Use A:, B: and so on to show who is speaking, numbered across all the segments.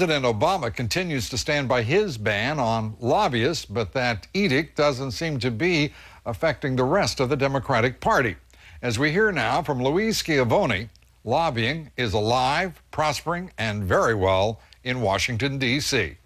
A: President Obama continues to stand by his ban on lobbyists, but that edict doesn't seem to be affecting the rest of the Democratic Party. As we hear now from Louise Schiavone, lobbying is alive, prospering, and very well in Washington, D.C.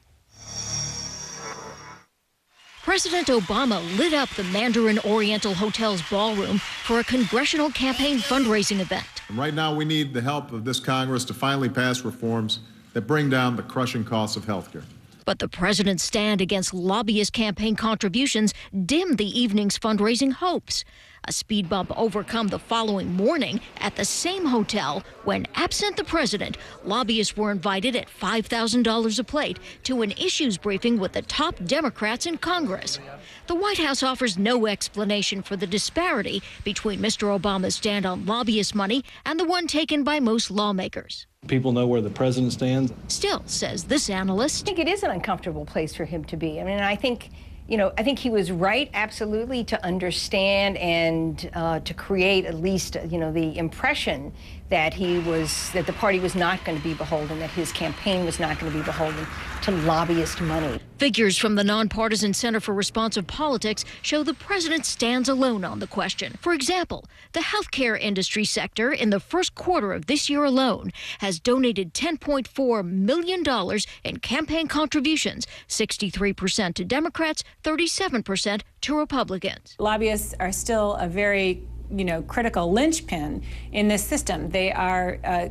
B: President Obama lit up the Mandarin Oriental Hotel's ballroom for a congressional campaign fundraising event.
C: Right now, we need the help of this Congress to finally pass reforms that bring down the crushing costs of health care.
B: But the president's stand against lobbyist campaign contributions dimmed the evening's fundraising hopes. A speed bump overcome the following morning at the same hotel when, absent the president, lobbyists were invited at $5,000 a plate to an issues briefing with the top Democrats in Congress. The White House offers no explanation for the disparity between Mr. Obama's stand on lobbyist money and the one taken by most lawmakers.
D: People know where the president stands.
B: Still, says this analyst,
E: I think it is an uncomfortable place for him to be. I mean, I think he was right, absolutely, to understand and to create at least, the impression that the party was not going to be beholden, that his campaign was not going to be beholden to lobbyist money.
B: Figures from the nonpartisan Center for Responsive Politics show the president stands alone on the question. For example, the healthcare industry sector in the first quarter of this year alone has donated $10.4 million in campaign contributions, 63% to Democrats, 37% to Republicans.
F: Lobbyists are still a very critical linchpin in this system. They are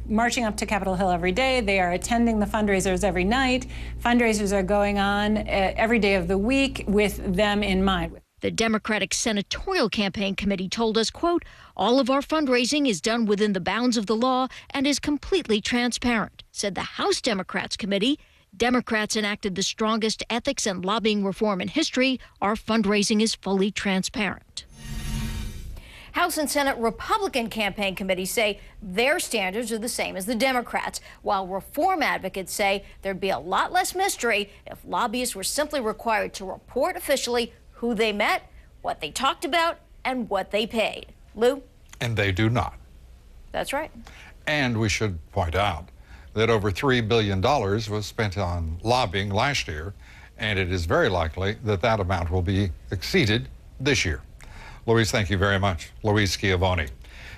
F: marching up to Capitol Hill every day. They are attending the fundraisers every night. Fundraisers are going on every day of the week with them in mind.
B: The Democratic Senatorial Campaign Committee told us, quote, all of our fundraising is done within the bounds of the law and is completely transparent, said the House Democrats Committee. Democrats enacted the strongest ethics and lobbying reform in history. Our fundraising is fully transparent.
G: House and Senate Republican campaign committees say their standards are the same as the Democrats, while reform advocates say there'd be a lot less mystery if lobbyists were simply required to report officially who they met, what they talked about, and what they paid. Lou?
A: And they do not.
G: That's right.
A: And we should point out that over $3 billion was spent on lobbying last year, and it is very likely that that amount will be exceeded this year. Louise, thank you very much. Louise Schiavone.